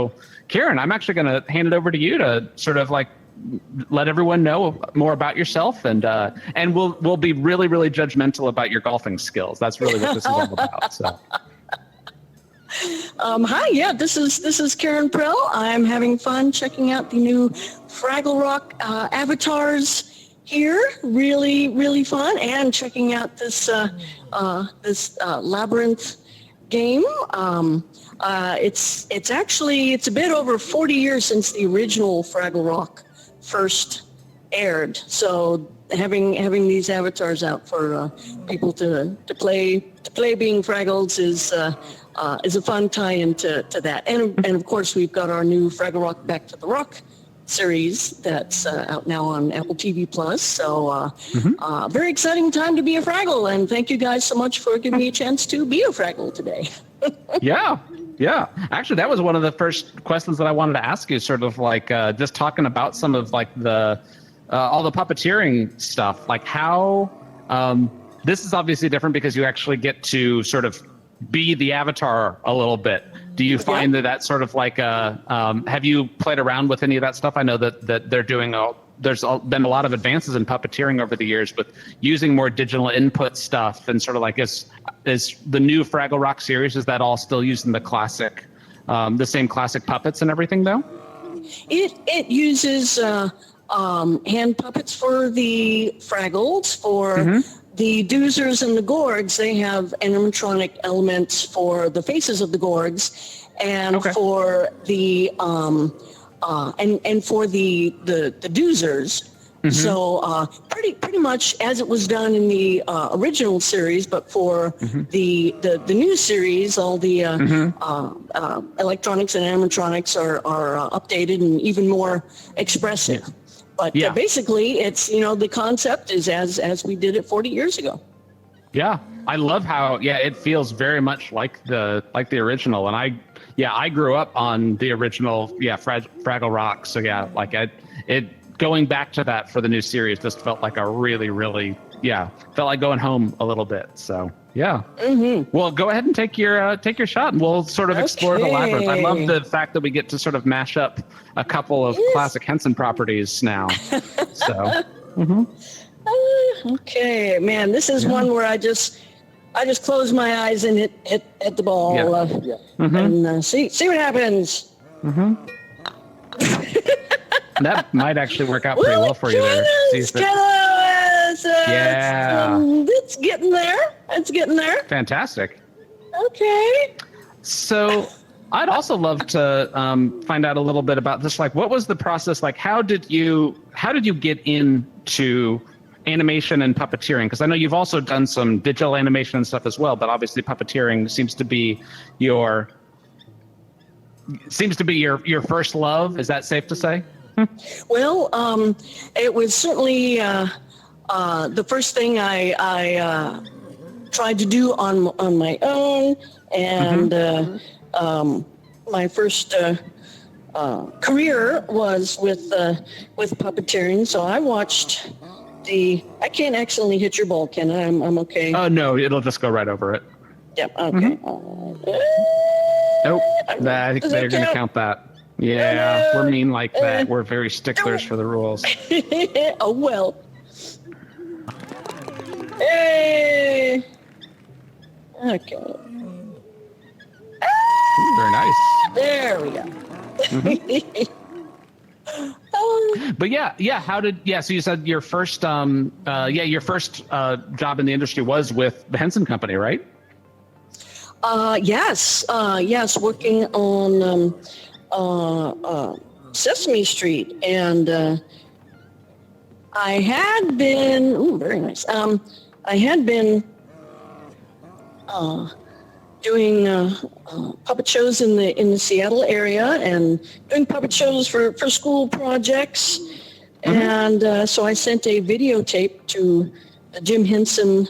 So, Karen, I'm actually going to hand it over to you to sort of like let everyone know more about yourself, and we'll be really, really judgmental about your golfing skills. That's really what this is all about. So. Hi, yeah, this is Karen Prell. I'm having fun checking out the new Fraggle Rock avatars here. Really, really fun, and checking out this Labyrinth game. It's a bit over 40 years since the original Fraggle Rock first aired. So having these avatars out for people to play being Fraggles is a fun tie-in to that. And of course, we've got our new Fraggle Rock Back to the Rock series that's out now on Apple TV Plus. So very exciting time to be a Fraggle. And thank you guys so much for giving me a chance to be a Fraggle today. Yeah. Actually, that was one of the first questions that I wanted to ask you, sort of like just talking about some of like the all the puppeteering stuff, like how this is obviously different because you actually get to sort of be the avatar a little bit. Do you find that sort of like have you played around with any of that stuff? I know that they're doing there's been a lot of advances in puppeteering over the years, but using more digital input stuff and sort of like is the new Fraggle Rock series, is that all still using the classic, the same classic puppets and everything though? It uses hand puppets for the Fraggles. For the Doozers and the Gorgs, they have animatronic elements for the faces of the Gorgs, and for the and for the Doozers. So pretty much as it was done in the original series, but for the new series, all the electronics and animatronics are updated and even more expressive. But basically, it's, the concept is as we did it 40 years ago. Yeah, I love how it feels very much like the original, and I grew up on the original Fraggle Rock. So like it going back to that for the new series just felt like a really, really felt like going home a little bit. So well, go ahead and take your shot, and we'll sort of explore the Labyrinth. I love the fact that we get to sort of mash up a couple of classic Henson properties now. So okay, man, this is one where I just close my eyes and hit the ball and see what happens. That might actually work out pretty well for you there. It's getting there. It's getting there. Fantastic. Okay. So I'd also love to find out a little bit about this. Like, what was the process? Like, how did you get into animation and puppeteering? Because I know you've also done some digital animation and stuff as well, but obviously puppeteering seems to be your first love. Is that safe to say? Well, it was certainly the first thing I tried to do on my own, and my first career was with puppeteering. So I watched I can't accidentally hit your ball, can I? I'm okay. Oh no, it'll just go right over it. Yep. Okay. Nope. I think they're going to count that. Yeah, we're mean like that. We're very sticklers for the rules. Oh, well. Hey. Okay. Very nice. There we go. But so you said your first job in the industry was with the Henson Company, right? Yes, working on Sesame Street, and I had been very nice. I had been doing puppet shows in the Seattle area, and doing puppet shows for school projects, and so I sent a videotape to the Jim Henson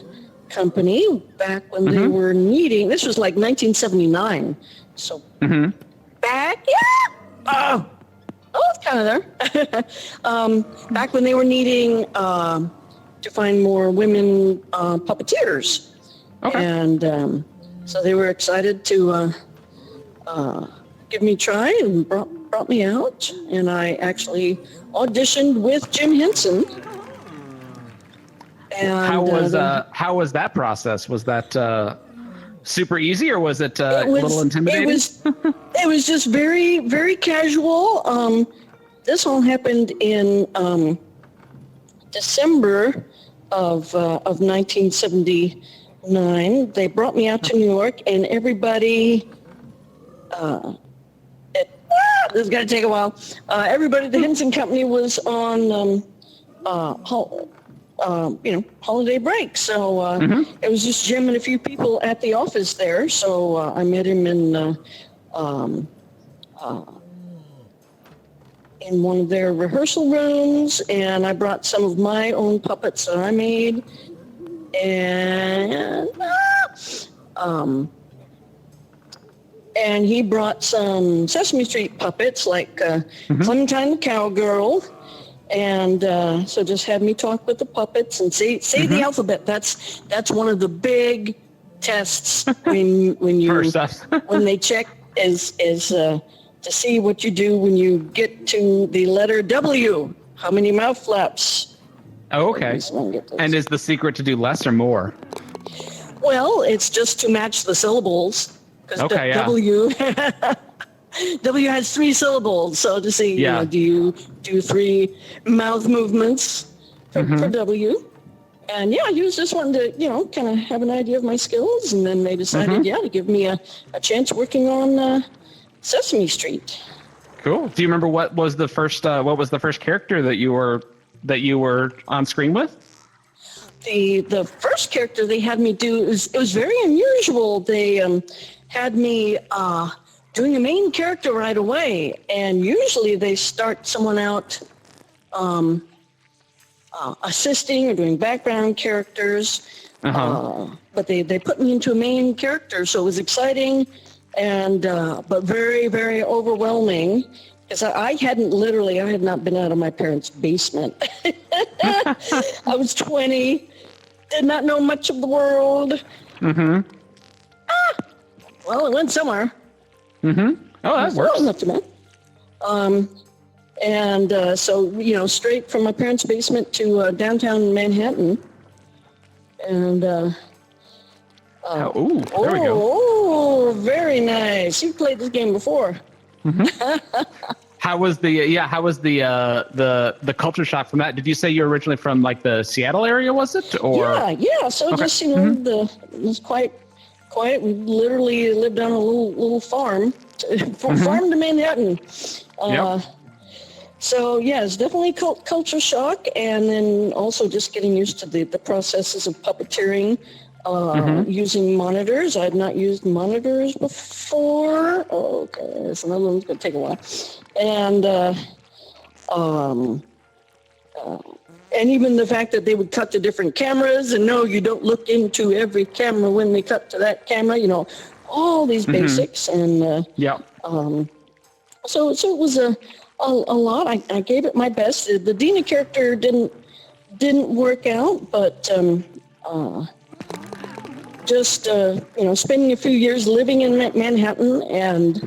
Company back when they were needing. This was like 1979, so back it's kind of there. Back when they were needing to find more women puppeteers, and so they were excited to give me a try and brought me out. And I actually auditioned with Jim Henson. And how was that process? Was that super easy, or was it a little intimidating? It was just very, very casual. This all happened in December of 1979. They brought me out to New York, and everybody. This is going to take a while. Everybody at the Henson Company was on holiday break. So it was just Jim and a few people at the office there. So I met him in one of their rehearsal rooms, and I brought some of my own puppets that I made. And he brought some Sesame Street puppets like Clementine the Cowgirl. And so just had me talk with the puppets and say the alphabet. That's one of the big tests when they check is to see what you do when you get to the letter W. How many mouth flaps? Oh, okay. And is the secret to do less or more? Well, it's just to match the syllables. Because W W has 3 syllables, so to see, do you do 3 mouth movements for W? And he was just wanting to, kind of have an idea of my skills, and then they decided, to give me a chance working on Sesame Street. Cool. Do you remember what was the first character that you were on screen with? The first character they had me do it was very unusual. They had me doing a main character right away, and usually they start someone out assisting or doing background characters, but they put me into a main character, so it was exciting and but very, very overwhelming, because I had not been out of my parents' basement. I was 20, did not know much of the world. Well, it went somewhere. Oh, that works. Not too bad. So, straight from my parents' basement to downtown Manhattan. And, there we go. Oh, very nice. You played this game before. How was the culture shock from that? Did you say you're originally from like the Seattle area, was it? Or Yeah. So just, it was quite. We literally lived on a little farm, farm to Manhattan. So it's definitely culture shock, and then also just getting used to the processes of puppeteering, using monitors. I had not used monitors before. Okay, so another one's going to take a while, and even the fact that they would cut to different cameras, and no, you don't look into every camera when they cut to that camera, all these basics. And so it was a lot. I gave it my best. The Dina character didn't work out, but spending a few years living in Manhattan and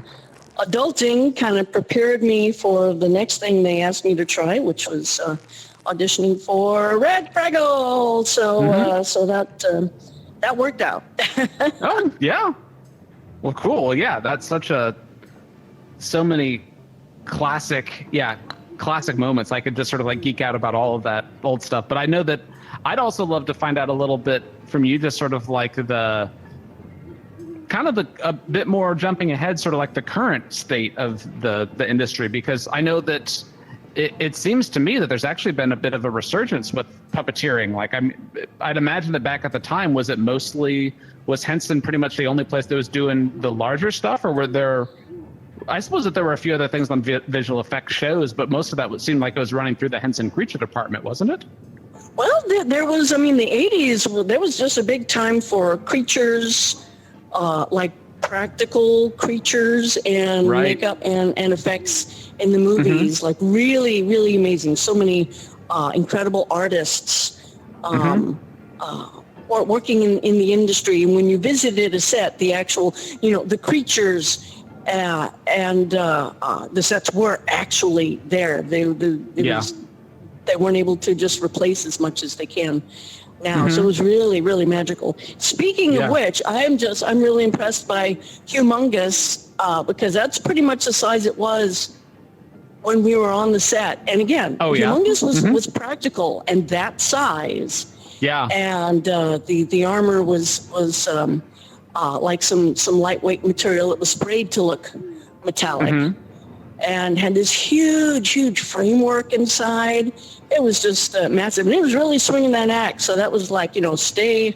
adulting kind of prepared me for the next thing they asked me to try, which was auditioning for Red Fraggle. So that worked out. Oh, yeah. Well, cool. Yeah, that's so many classic moments. I could just sort of like geek out about all of that old stuff. But I know that I'd also love to find out a little bit from you, just sort of like a bit more jumping ahead, sort of like the current state of the industry, because I know that it seems to me that there's actually been a bit of a resurgence with puppeteering. Like I'd imagine that back at the time, was Henson pretty much the only place that was doing the larger stuff, or were there? I suppose that there were a few other things on visual effects shows, but most of that would seem like it was running through the Henson Creature department, wasn't it? Well, there was. The 80s. There was just a big time for creatures, like practical creatures and makeup and effects in the movies, like really, really amazing. So many incredible artists working in the industry. And when you visited a set, the actual, the creatures and the sets were actually there. They weren't able to just replace as much as they can now. So it was really, really magical. Speaking of which, I'm really impressed by Humongous, because that's pretty much the size it was when we were on the set. And again, Humongous was practical and that size. Yeah. And the armor was like some lightweight material. It was sprayed to look metallic, and had this huge framework inside. It was just massive, and it was really swinging that axe. So that was like, stay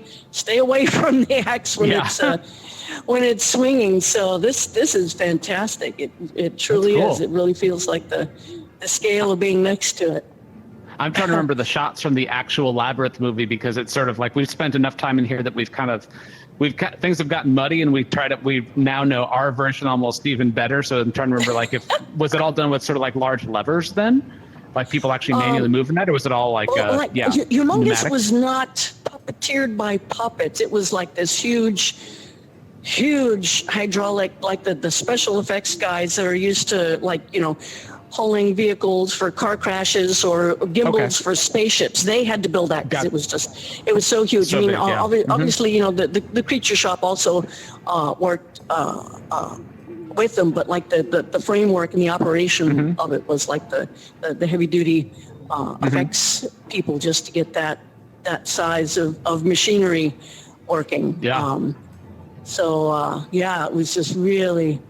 away from the axe when it's swinging. So this is fantastic. It truly is. It really feels like the scale of being next to it. I'm trying to remember the shots from the actual Labyrinth movie, because it's sort of like we've spent enough time in here that things have gotten muddy, and we now know our version almost even better. So I'm trying to remember, like, was it all done with sort of like large levers then? Like people actually manually moving that, or was it all like, Humongous pneumatic? was not puppeteered by puppets. It was like this huge hydraulic, like the special effects guys that are used to, like, hauling vehicles for car crashes or gimbals for spaceships. They had to build that because it was so huge. So I mean, big, obviously, the creature shop also worked with them, but like the framework and the operation of it was like the heavy duty effects people, just to get that size of machinery working. Yeah. It was just really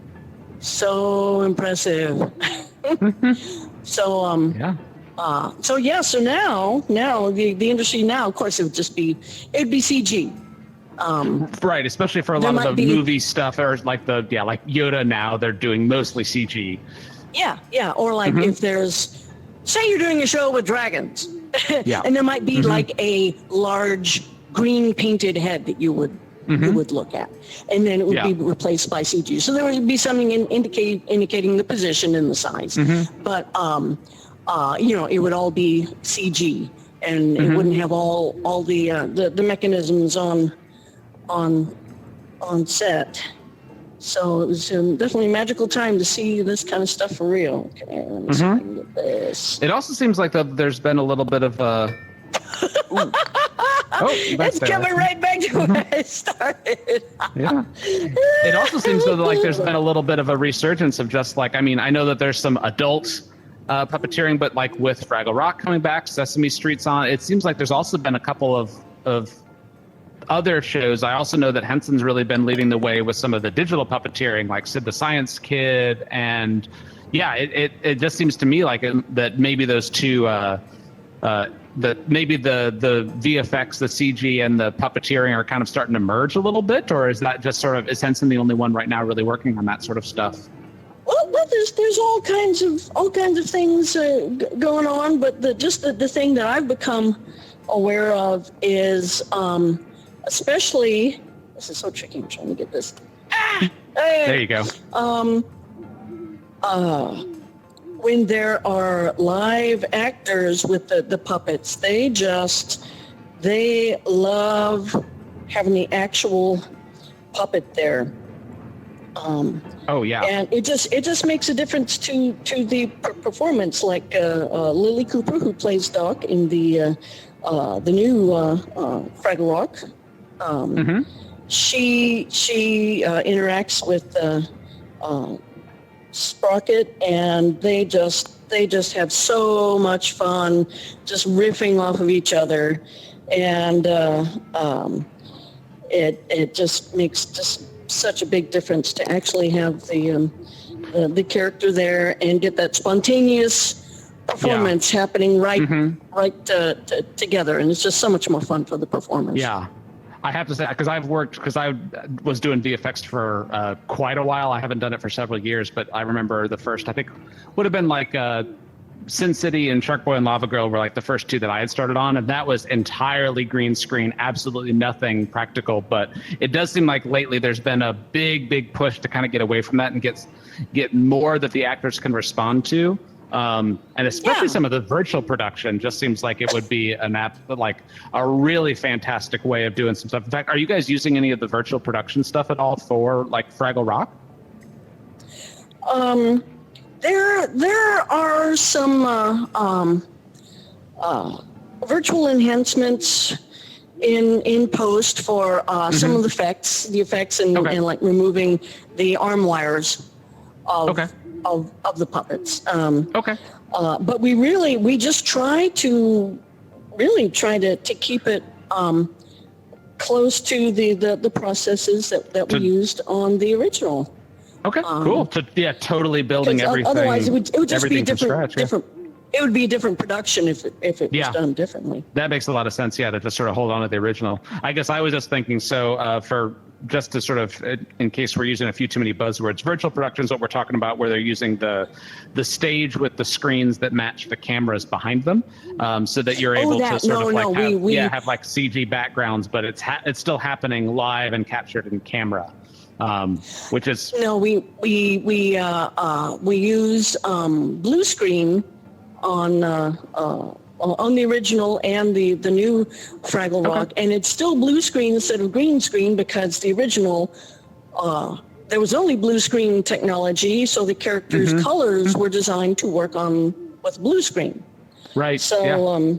so impressive. So now the industry now, of course, it'd be CG. Right, especially for a lot of the movie stuff, or like like Yoda now, they're doing mostly CG. Yeah, or like if there's, say you're doing a show with dragons, and there might be like a large green painted head that you would look at, and then it would be replaced by CG. So there would be something indicating the position and the size, but it would all be CG, and it wouldn't have all the mechanisms on set. So it was definitely a magical time to see this kind of stuff for real. Okay, let me see if I can get this. It also seems like there's been a little bit of a... It's coming right back to where I started. Yeah. It also seems like there's been a little bit of a resurgence of just like, I mean, I know that there's some adult puppeteering, but like with Fraggle Rock coming back, Sesame Street's on, it seems like there's also been a couple of other shows. I also know that Henson's really been leading the way with some of the digital puppeteering, like Sid the Science Kid, and it just seems to me like that maybe those two maybe the VFX, the CG, and the puppeteering are kind of starting to merge a little bit, or is that just sort of, is Henson the only one right now really working on that sort of stuff? Well, there's all kinds of things going on, but the thing that I've become aware of is especially, this is so tricky. I'm trying to get this. There you go. When there are live actors with the puppets, they love having the actual puppet there. And it just makes a difference to the performance. Like Lily Cooper, who plays Doc in the new Fraggle Rock, she interacts with Sprocket, and they just have so much fun just riffing off of each other, and it just makes just such a big difference to actually have the character there and get that spontaneous performance happening right together, and it's just so much more fun for the performers. Yeah. I have to say, because I was doing VFX for quite a while. I haven't done it for several years, but I remember the first, I think, would have been like Sin City and Shark Boy and Lava Girl were like the first two that I had started on, and that was entirely green screen, absolutely nothing practical. But it does seem like lately there's been a big push to kind of get away from that and get more that the actors can respond to. And especially some of the virtual production just seems like it would be like a really fantastic way of doing some stuff. In fact, are you guys using any of the virtual production stuff at all for like Fraggle Rock? There are some virtual enhancements in post for some of the effects, and like removing the arm wires of the puppets. But we just try to keep it close to the processes that we used on the original. Okay, cool. Totally building everything. Otherwise, it would just be different. It would be a different production if it was done differently. That makes a lot of sense. Yeah, to just sort of hold on to the original. I guess I was just thinking. So for just to sort of, in case we're using a few too many buzzwords, virtual production is what we're talking about, where they're using the stage with the screens that match the cameras behind them, so that you're able to have like CG backgrounds, but it's still happening live and captured in camera. Which is we use blue screen on the original and the new Fraggle Rock, and it's still blue screen instead of green screen because the original there was only blue screen technology, so the characters' colors were designed to work with blue screen. Right. So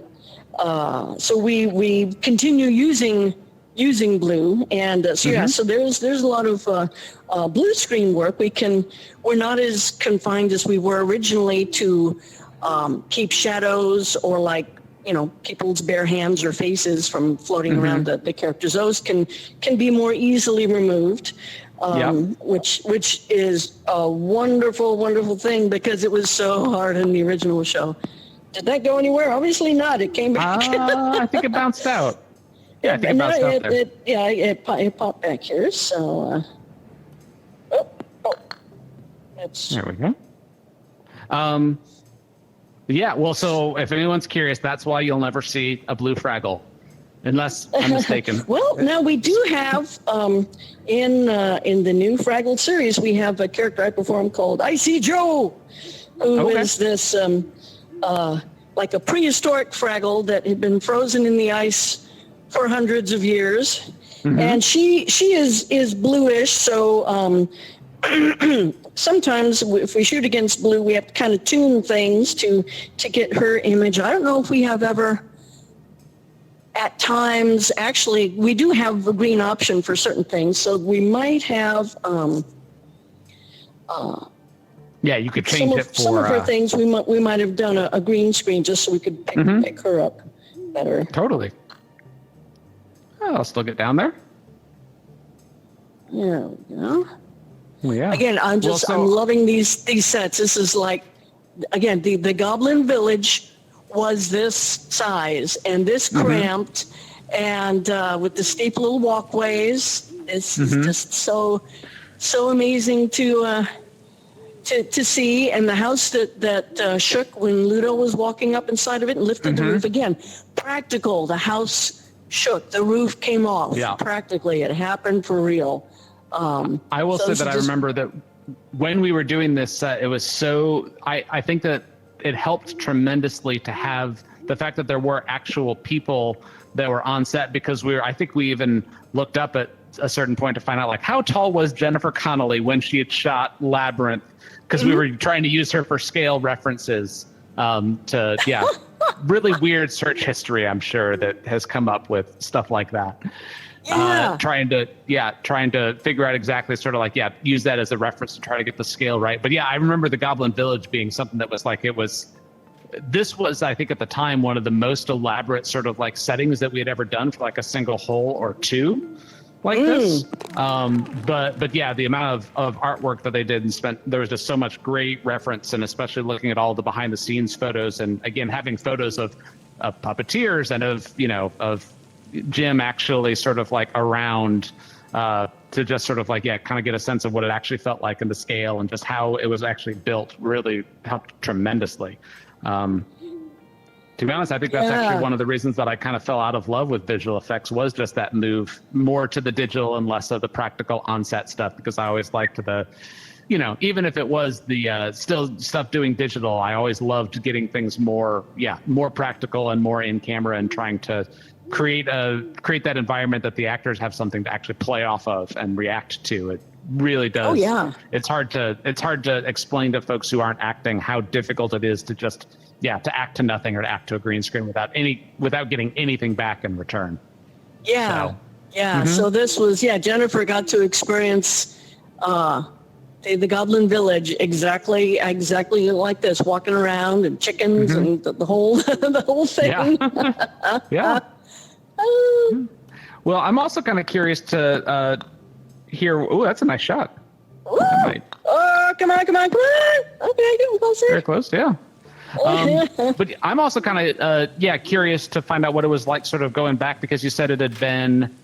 so we continue using blue, and so there's a lot of blue screen work. We're not as confined as we were originally to keep shadows or people's bare hands or faces from floating around the characters. Those can be more easily removed, which is a wonderful thing because it was so hard in the original show. Did that go anywhere? Obviously not. It came back. I think it bounced out. Yeah, I think it popped back here. So, there we go. Well, so if anyone's curious, that's why you'll never see a blue Fraggle, unless I'm mistaken. Well, now we do have in the new Fraggle series, we have a character I perform called Icy Joe, who is this like a prehistoric Fraggle that had been frozen in the ice for hundreds of years, and she is bluish. So sometimes if we shoot against blue, we have to kind of tune things to get her image. I don't know if we have ever. At times, actually, we do have a green option for certain things, so we might have. You could change it for some of her things. We might have done a green screen just so we could pick her up better. Totally. I'll still get down there. There we go. Well, yeah. Again, I'm loving these sets. This is like, again, the Goblin Village was this size and this cramped, and with the steep little walkways. It's just so amazing to see, and the house that shook when Ludo was walking up inside of it and lifted the roof. Again, practical. The house shook, the roof came off. Practically, it happened for real. I will say that I remember that when we were doing this set, it was so. I think that it helped tremendously to have the fact that there were actual people that were on set, because I think we even looked up at a certain point to find out like how tall was Jennifer Connelly when she had shot Labyrinth, because we were trying to use her for scale references really weird search history, I'm sure, that has come up with stuff like that. Trying to figure out exactly sort of like, use that as a reference to try to get the scale right. But I remember the Goblin Village being something that was like, this was, I think at the time, one of the most elaborate sort of like settings that we had ever done for like a single hole or two like this. But the amount of artwork that they did and spent, there was just so much great reference, and especially looking at all the behind the scenes photos, and again, having photos of puppeteers and of Jim actually sort of like around to just sort of like, kind of get a sense of what it actually felt like in the scale and just how it was actually built really helped tremendously. To be honest, I think that's actually one of the reasons that I kind of fell out of love with visual effects, was just that move more to the digital and less of the practical on-set stuff, because I always liked even if it was the still stuff doing digital, I always loved getting things more practical and more in camera, and trying to create that environment that the actors have something to actually play off of and react to. It really does. Oh yeah. It's hard to explain to folks who aren't acting how difficult it is to just to act to nothing or to act to a green screen without getting anything back in return. Yeah. So, yeah. So this was Jennifer got to experience the Goblin Village exactly like this, walking around and chickens and the whole the whole thing. Yeah. Well, I'm also kind of curious to hear. Oh, that's a nice shot. Oh, come on. Okay, getting closer. Very close, yeah. But I'm also kind of curious to find out what it was like, sort of going back, because you said it had been.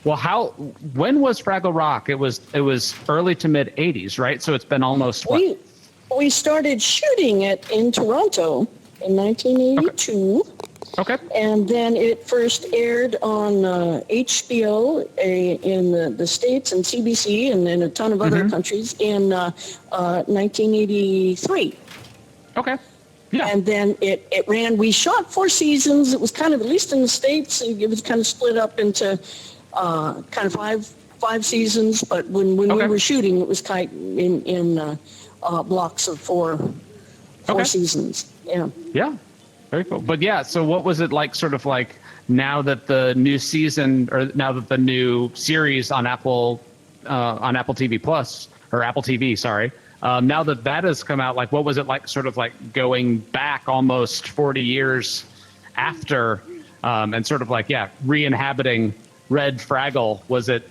Well, when was Fraggle Rock? It was early to mid 80s, right? So it's been almost what? We started shooting it in Toronto in 1982. Okay. And then it first aired on HBO in the States and CBC and in a ton of other countries in 1983. Okay. Yeah. And then it ran. We shot 4 seasons. It was kind of, at least in the States, it was kind of split up into kind of five seasons. But when we were shooting, it was kind of in blocks of four seasons. Yeah. Yeah. Very cool. But yeah, so what was it like, sort of like, now that the new season, or now that the new series on Apple TV Plus, or Apple TV, sorry, now that has come out, like, what was it like, sort of like going back almost 40 years after, and sort of like, re-inhabiting Red Fraggle? Was it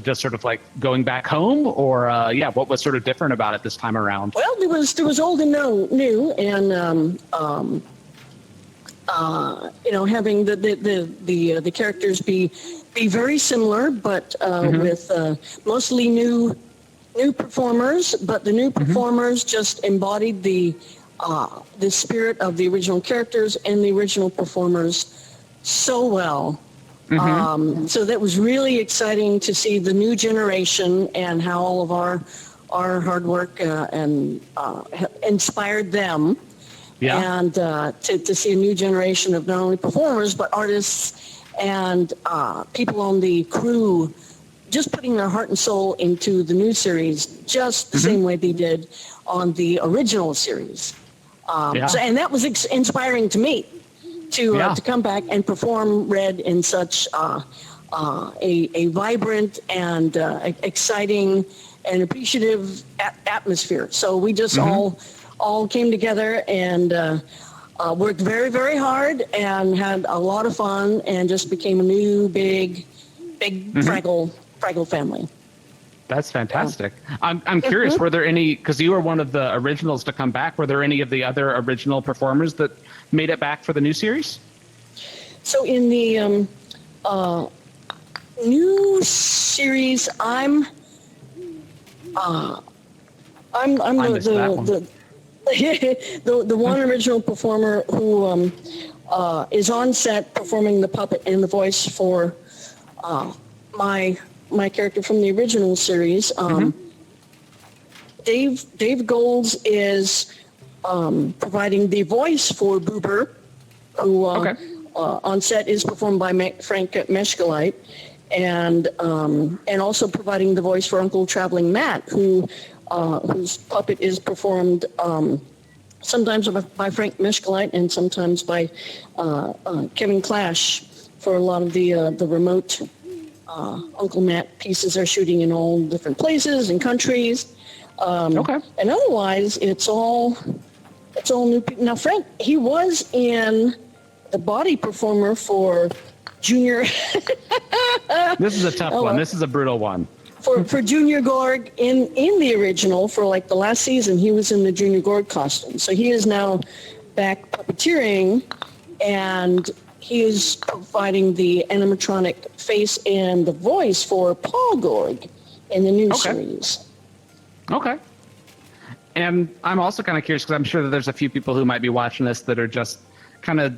just sort of like going back home, or what was sort of different about it this time around? Well, there was old and new, and having the characters be very similar, but with mostly new performers. But the new performers just embodied the spirit of the original characters and the original performers so well. So that was really exciting to see the new generation and how all of our hard work and inspired them. Yeah. And to see a new generation of not only performers, but artists and people on the crew just putting their heart and soul into the new series, just the same way they did on the original series. And that was inspiring to me to come back and perform Red in such a vibrant and exciting and appreciative atmosphere. So we just all came together and worked very, very hard and had a lot of fun and just became a new big Fraggle family. That's fantastic. I'm curious, were there any, because you were one of the originals to come back, were there any of the other original performers that made it back for the new series? So in the new series, I'm the one original performer who is on set performing the puppet and the voice for my character from the original series. Dave Golds is providing the voice for Boober, who on set is performed by Frank Meshkalite, and also providing the voice for Uncle Traveling Matt, whose puppet is performed sometimes by Frank Meshkalite and sometimes by Kevin Clash for a lot of the remote Uncle Matt pieces are shooting in all different places and countries. And otherwise, it's all new people. Now, Frank, he was in the body performer for Junior. This is a tough one. This is a brutal one. For Junior Gorg in the original, for like the last season, he was in the Junior Gorg costume. So he is now back puppeteering, and he is providing the animatronic face and the voice for Paul Gorg in the new series. Okay. And I'm also kind of curious, because I'm sure that there's a few people who might be watching this that are just kind of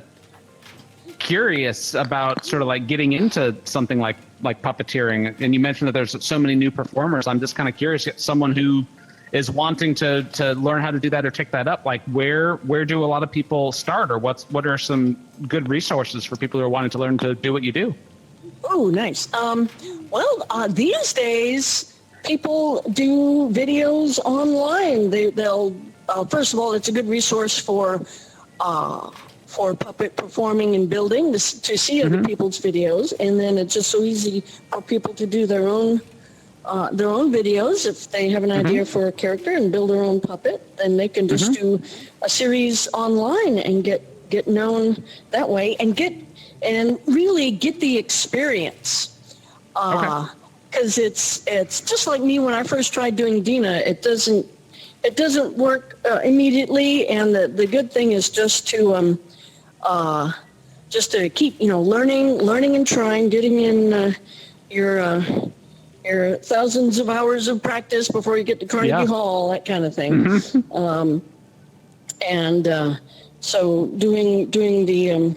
curious about sort of like getting into something like puppeteering. And you mentioned that there's so many new performers. I'm just kind of curious, someone who is wanting to learn how to do that or take that up, like where do a lot of people start, or what are some good resources for people who are wanting to learn to do what you do? Oh, nice. These days people do videos online. They'll first of all, it's a good resource for puppet performing and building to see other people's videos, and then it's just so easy for people to do their own videos. If they have an idea for a character and build their own puppet, then they can just do a series online and get known that way, and really get the experience. Because it's just like me when I first tried doing Dina. It doesn't work immediately, and the good thing is just to keep learning and trying, getting in your thousands of hours of practice before you get to Carnegie Hall, that kind of thing. So doing the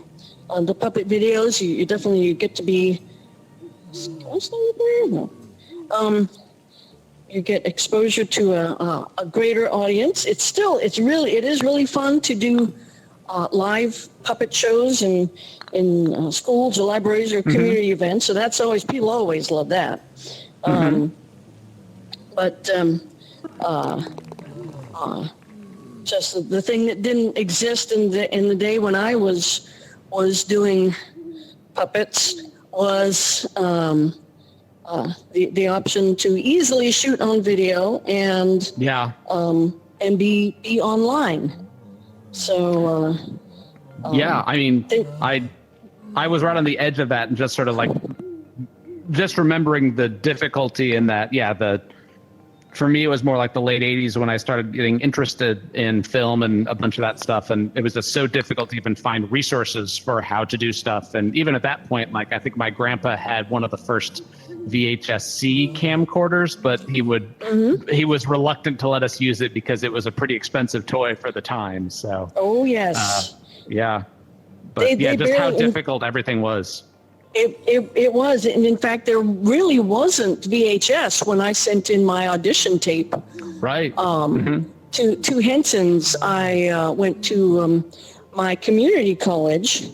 puppet videos, you definitely get to be. You get exposure to a greater audience. It is really fun to do live puppet shows in schools or libraries or community events. So that's people always love that. Just the thing that didn't exist in the day when I was doing puppets was the option to easily shoot on video and be online. So I mean, I was right on the edge of that, and just sort of like just remembering the difficulty in that. For me, it was more like the late 80s when I started getting interested in film and a bunch of that stuff. And it was just so difficult to even find resources for how to do stuff. And even at that point, like, I think my grandpa had one of the first VHS-C camcorders, but he was reluctant to let us use it because it was a pretty expensive toy for the time. So, but just how difficult everything was. It was, and in fact, there really wasn't VHS when I sent in my audition tape. Right. To Henson's. I went to my community college,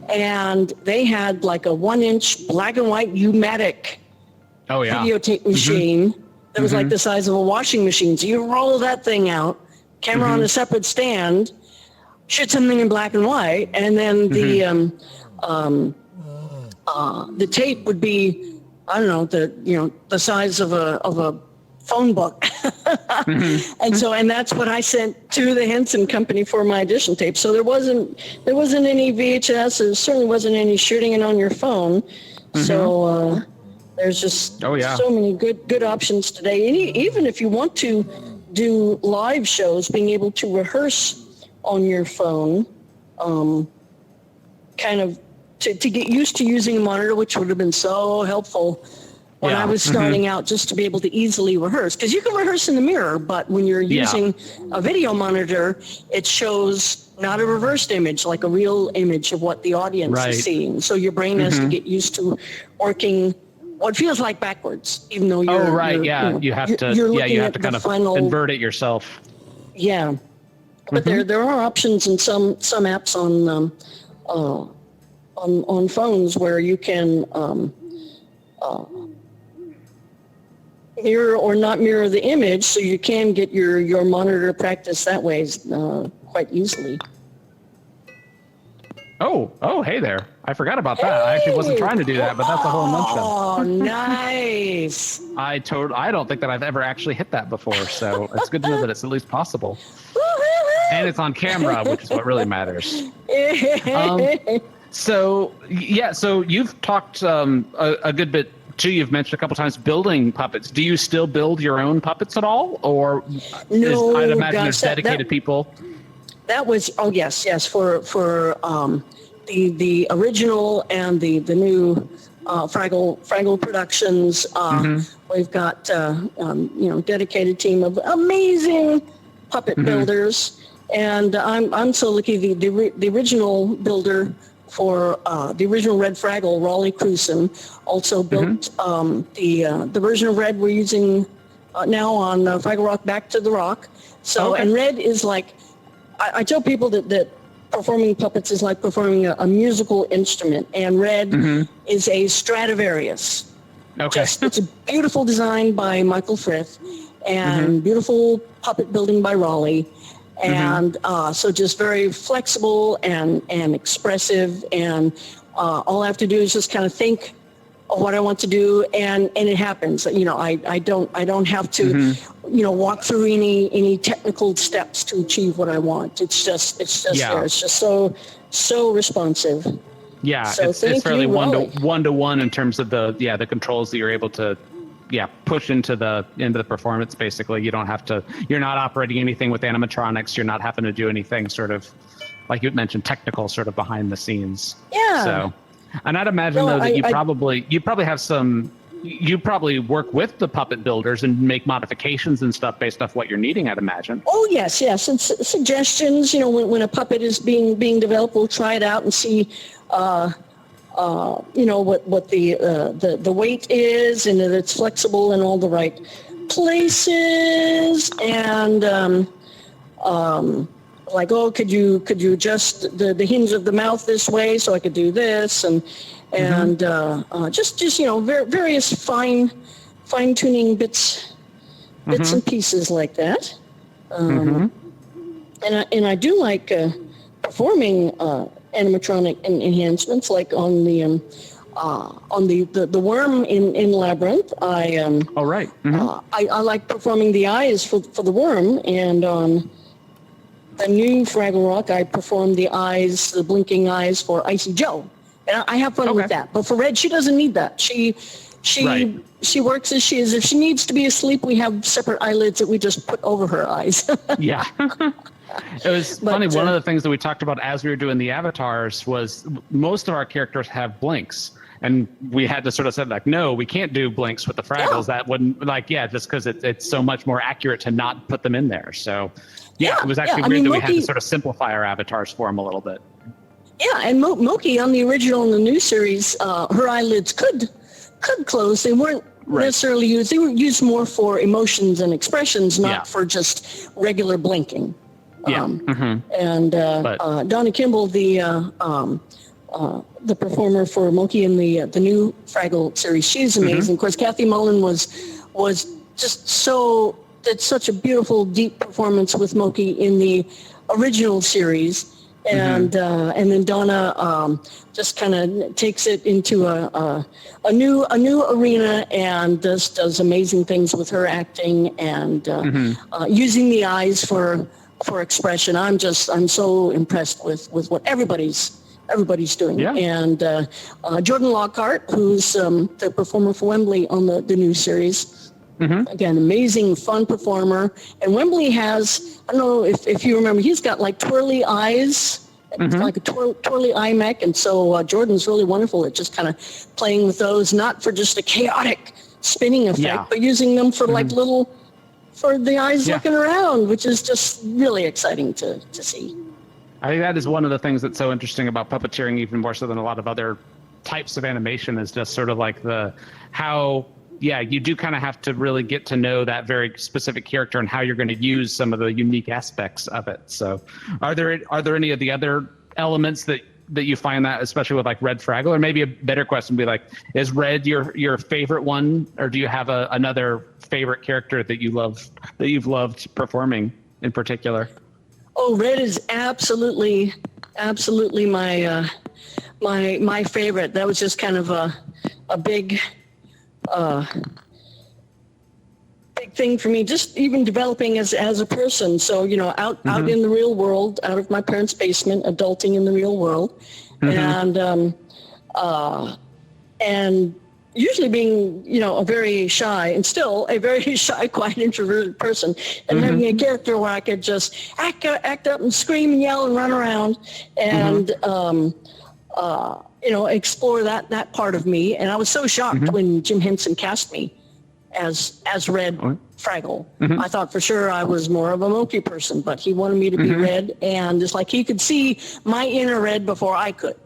and they had like a 1-inch black and white U-matic videotape machine that was like the size of a washing machine. So you roll that thing out, camera on a separate stand, shoot something in black and white, and then the tape would be, I don't know, the size of a phone book. And that's what I sent to the Henson company for my audition tape. So there wasn't any VHS. There certainly wasn't any shooting it on your phone. So there's just so many good options today. And even if you want to do live shows, being able to rehearse on your phone, kind of to get used to using a monitor, which would have been so helpful when I was starting out, just to be able to easily rehearse. Because you can rehearse in the mirror, but when you're using a video monitor, it shows not a reversed image, like a real image of what the audience is seeing. So your brain has to get used to working what feels like backwards, even though you're you have to kind of invert it yourself. Yeah, but there are options in some apps on phones where you can mirror or not mirror the image, so you can get your monitor practice that way quite easily. Oh, hey there. I forgot about that. I actually wasn't trying to do that, but that's a whole invention. Oh, nice. I don't think that I've ever actually hit that before, so it's good to know that it's at least possible. And it's on camera, which is what really matters. So you've talked a good bit too. You've mentioned a couple times building puppets. Do you still build your own puppets at all, or no? I'd imagine there's dedicated people. That was yes for the original and the new Fraggle Productions. We've got dedicated team of amazing puppet builders, and I'm so lucky. The original builder for the original Red Fraggle, Raleigh Cruson, also built the version of Red we're using now on Fraggle Rock Back to the Rock. So, and Red is like, I tell people that performing puppets is like performing a musical instrument, and Red is a Stradivarius. Okay. It's a beautiful design by Michael Frith, and beautiful puppet building by Raleigh, and so just very flexible and expressive, and all I have to do is just kind of think of what I want to do, and it happens. You know, I don't have to walk through any technical steps to achieve what I want. It's just there. It's just so responsive. Yeah, so it's fairly Raleigh. one to one in terms of the controls that you're able to push into the performance. Basically, you're not operating anything with animatronics. You're not having to do anything sort of like you mentioned technical sort of behind the scenes. Yeah. So, and I'd imagine though that you probably have some. You probably work with the puppet builders and make modifications and stuff based off what you're needing, I'd imagine. Oh yes, and suggestions. You know, when a puppet is being developed, we'll try it out and see. What the weight is, and that it's flexible in all the right places, and could you adjust the hinge of the mouth this way so I could do this, and just various fine tuning bits and pieces like that, and I do like performing animatronic enhancements, like on the worm in Labyrinth. I like performing the eyes for the worm, and on the new Fraggle Rock, I perform the blinking eyes for Icy Joe, and I have fun with that. But for Red, she doesn't need that. She works as she is. If she needs to be asleep, we have separate eyelids that we just put over her eyes. Yeah. It was funny. One of the things that we talked about as we were doing the avatars was most of our characters have blinks, and we had to sort of say like, no, we can't do blinks with the Fraggles. That wouldn't just because it's so much more accurate to not put them in there. So it was actually weird that we had to sort of simplify our avatars for them a little bit. Yeah, and Moki on the original and the new series, her eyelids could close. They weren't necessarily used. They were used more for emotions and expressions, not for just regular blinking. And Donna Kimball, the performer for Moki in the new Fraggle series, she's amazing. Of course, Kathy Mullen was just did such a beautiful, deep performance with Moki in the original series. And then Donna just kind of takes it into a new arena and does amazing things with her acting and using the eyes for expression. I'm so impressed with what everybody's doing. Yeah. And Jordan Lockhart, who's the performer for Wembley on the new series. Again, amazing, fun performer. And Wembley has, I don't know if you remember, he's got like twirly eyes, like a twirly eye mech. And so Jordan's really wonderful at just kind of playing with those, not for just a chaotic spinning effect, but using them for like for the eyes looking around, which is just really exciting to see. I think that is one of the things that's so interesting about puppeteering, even more so than a lot of other types of animation, is just sort of like you do kind of have to really get to know that very specific character and how you're going to use some of the unique aspects of it. So are there any of the other elements that you find that, especially with like Red Fraggle? Or maybe a better question would be like, is Red your favorite one, or do you have another favorite character that you've loved performing in particular? Oh, Red is absolutely my favorite. That was just kind of a big thing for me, just even developing as a person. So, out in the real world, out of my parents' basement, adulting in the real world, and usually being, a very shy and still a very shy, quiet, introverted person, and having a character where I could just act up and scream and yell and run around and, explore that part of me. And I was so shocked when Jim Henson cast me as Red Fraggle. I thought for sure I was more of a Moki person, but he wanted me to be Red, and it's like he could see my inner Red before I could.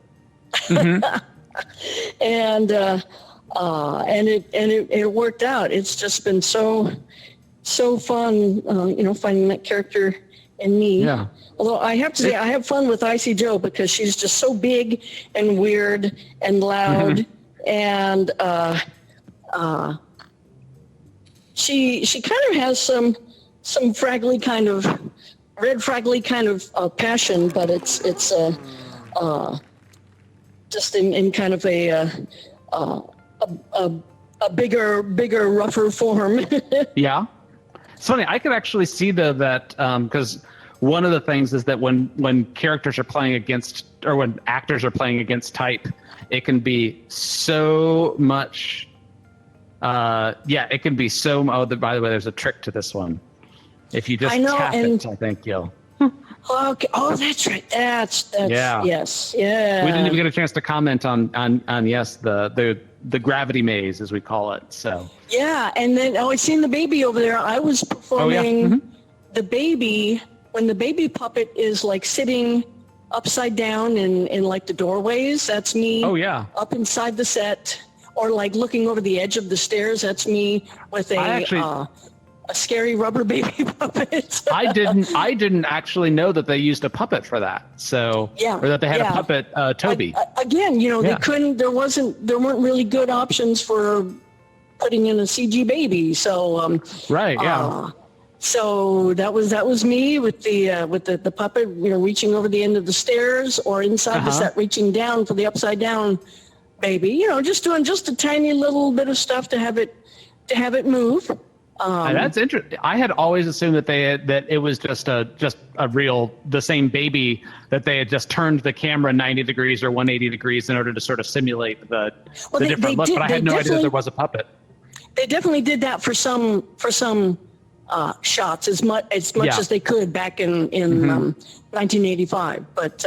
And it worked out. It's just been so so fun, finding that character in me. Yeah. Although I have to say, I have fun with Icy Joe because she's just so big and weird and loud, and she kind of has some Fraggly kind of Red Fraggly kind of passion, but it's just in kind of a bigger, rougher form. Yeah. It's funny. I could actually see that because one of the things is that when characters are playing against, or when actors are playing against type, it can be so much. It can be so. Oh, by the way, there's a trick to this one. If you just tap it, I think you'll. Okay. Oh, that's right. That's yeah. Yes. Yeah. We didn't even get a chance to comment on yes, the gravity maze, as we call it. So. Yeah, and then I seen the baby over there. I was performing the baby when the baby puppet is like sitting upside down in like the doorways. That's me. Oh yeah. Up inside the set, or like looking over the edge of the stairs. That's me with a scary rubber baby puppet. I didn't actually know that they used a puppet for that. So or that they had a puppet, Toby. Again, they couldn't. There weren't really good options for putting in a CG baby. So right, yeah. So that was me with the puppet, reaching over the end of the stairs, or inside the set, reaching down for the upside down baby. Just doing just a tiny little bit of stuff to have it move. That's interesting. I had always assumed that that it was just the same baby, that they had just turned the camera 90 degrees or 180 degrees in order to sort of simulate the different look. But I had no idea that there was a puppet. They definitely did that for some shots as much as they could back in 1985. But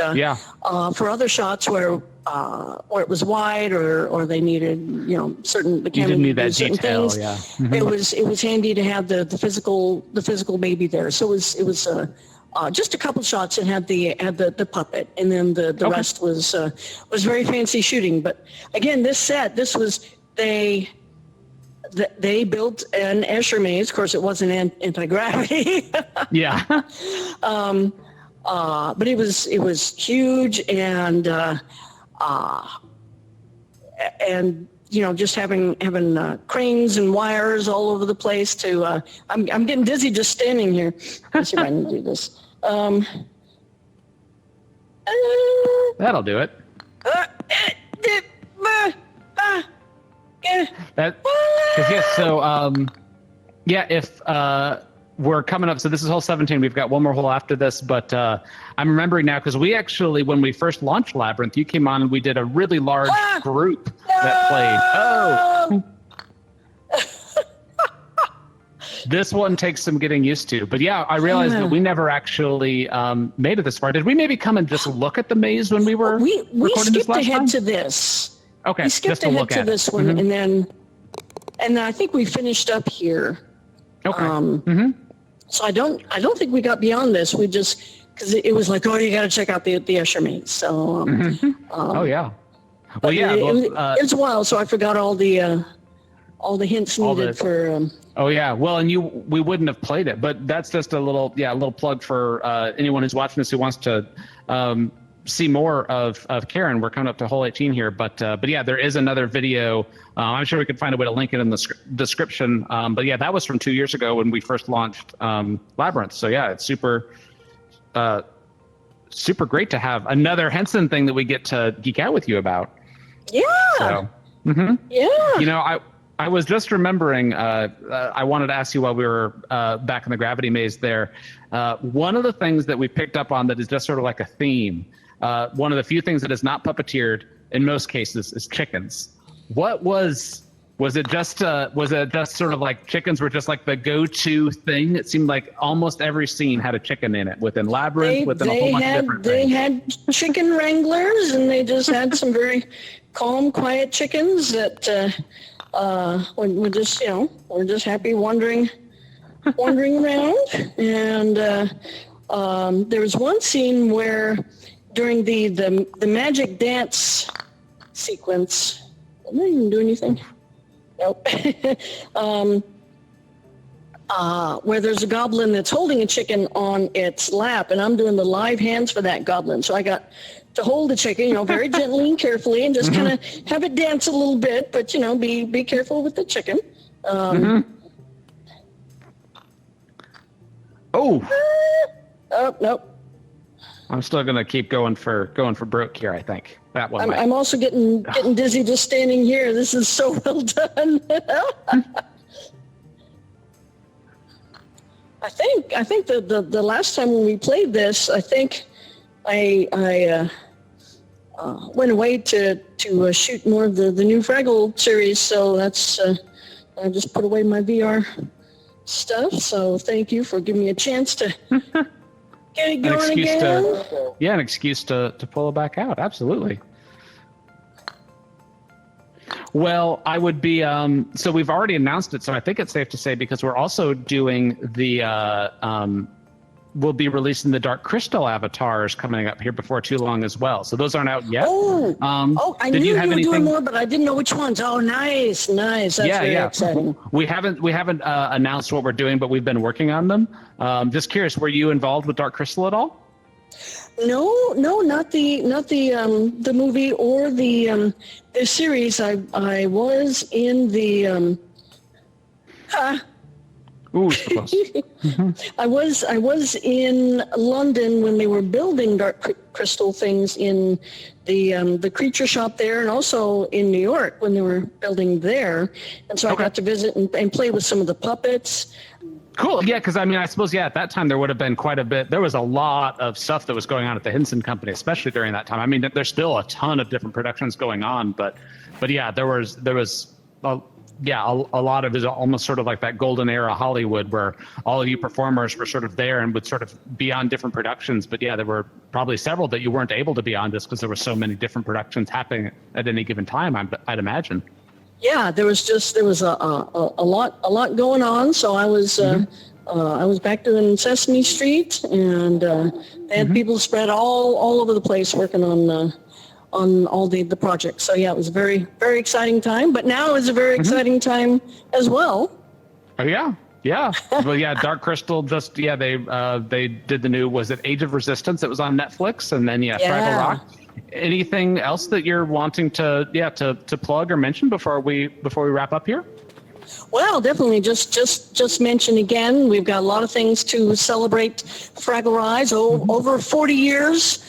for other shots where it was wide or they needed the camera, you didn't need that detail. Things, it was handy to have the physical baby there. So it was just a couple shots and had the puppet, and then the rest was very fancy shooting. But again, this was they built an Escher maze. Of course, it wasn't anti-gravity. Yeah. But it was huge, and just having cranes and wires all over the place. I'm getting dizzy just standing here. Let's see if I can do this. That'll do it. If we're coming up, so this is hole 17. We've got one more hole after this, but I'm remembering now because we actually, when we first launched Labyrinth, you came on and we did a really large group that played. Oh. This one takes some getting used to, but I realized that we never actually made it this far. Did we maybe come and just look at the maze when we were we skipped ahead to this? Okay, we skipped ahead to this one, and then I think we finished up here. Okay. So I don't think we got beyond this. We just, because it was like, you got to check out the Escher maze. So. Well, yeah. It was a while, so I forgot all the hints needed for. Well, and we wouldn't have played it, but that's just a little plug for anyone who's watching this who wants to see more of Karen. We're coming up to hole 18 here, but there is another video. I'm sure we could find a way to link it in the description. That was from 2 years ago when we first launched Labyrinth. So it's super great to have another Henson thing that we get to geek out with you about. Yeah. So, yeah. I was just remembering, I wanted to ask you while we were back in the gravity maze there, one of the things that we picked up on that is just sort of like a theme, one of the few things that is not puppeteered in most cases is chickens. What was it just sort of like chickens were just like the go-to thing? It seemed like almost every scene had a chicken in it, within Labyrinth, within a whole bunch of different things. They had chicken wranglers, and they just had some very calm, quiet chickens that we're just happy wandering around. And there was one scene where during the magic dance sequence, I didn't even do anything. Nope. where there's a goblin that's holding a chicken on its lap, and I'm doing the live hands for that goblin. So I got to hold the chicken, very gently and carefully, and just kind of have it dance a little bit, but be careful with the chicken. Oh nope. I'm still gonna keep going for broke here. I think that one. I'm also getting dizzy just standing here. This is so well done. I think the last time when we played this, I think I went away to shoot more of the new Fraggle series. So that's I just put away my VR stuff. So thank you for giving me a chance to get it going again. An excuse to pull it back out. Absolutely. Well, I would be, so we've already announced it, so I think it's safe to say, because we're also doing we'll be releasing the Dark Crystal avatars coming up here before too long as well. So those aren't out yet. I knew you were doing more, but I didn't know which ones. Oh, nice. That's very exciting. We haven't announced what we're doing, but we've been working on them. Just curious, were you involved with Dark Crystal at all? No, not the movie or the series. I was in the I was in London when they were building Dark Crystal things in the creature shop there, and also in New York when they were building there. And so I got to visit and play with some of the puppets. Cool. Yeah, because I suppose at that time there would have been quite a bit. There was a lot of stuff that was going on at the Henson Company, especially during that time. There's still a ton of different productions going on, but yeah, there was a lot of it, almost sort of like that golden era Hollywood where all of you performers were sort of there and would sort of be on different productions. But yeah, there were probably several that you weren't able to be on just because there were so many different productions happening at any given time, I'd imagine. Yeah, there was a lot going on. So I was back doing Sesame Street, and they had people spread all over the place working on all the projects. So yeah, it was a very, very exciting time. But now is a very exciting time as well. Oh yeah. Well, yeah, Dark Crystal just they did the new, was it Age of Resistance? It was on Netflix, and then Fraggle Rock. Anything else that you're wanting to plug or mention before we wrap up here? Well, definitely just mention again, we've got a lot of things to celebrate Fraggle Rise. Over 40 years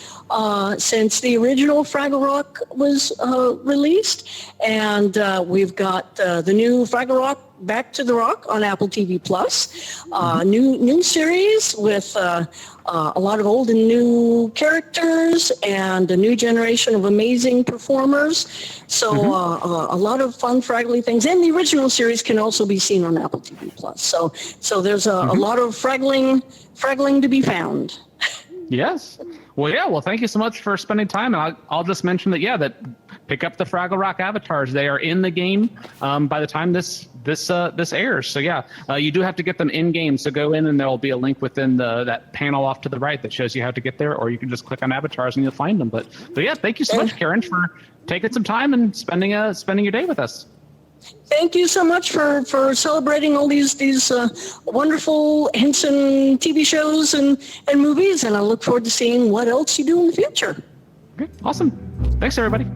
since the original Fraggle Rock was released, and we've got the new Fraggle Rock Back to the Rock on Apple TV Plus. New series with a lot of old and new characters and a new generation of amazing performers. So a lot of fun Fraggly things. And the original series can also be seen on Apple TV Plus. So there's a lot of Fraggling to be found. Yes. Well, thank you so much for spending time. And I'll just mention that pick up the Fraggle Rock avatars. They are in the game by the time this airs. So you do have to get them in game. So go in and there'll be a link within that panel off to the right that shows you how to get there, or you can just click on avatars and you'll find them. But yeah, thank you so much, Karen, for taking some time and spending your day with us. Thank you so much for celebrating all these wonderful Henson TV shows and movies, and I look forward to seeing what else you do in the future. Okay, awesome. Thanks, everybody.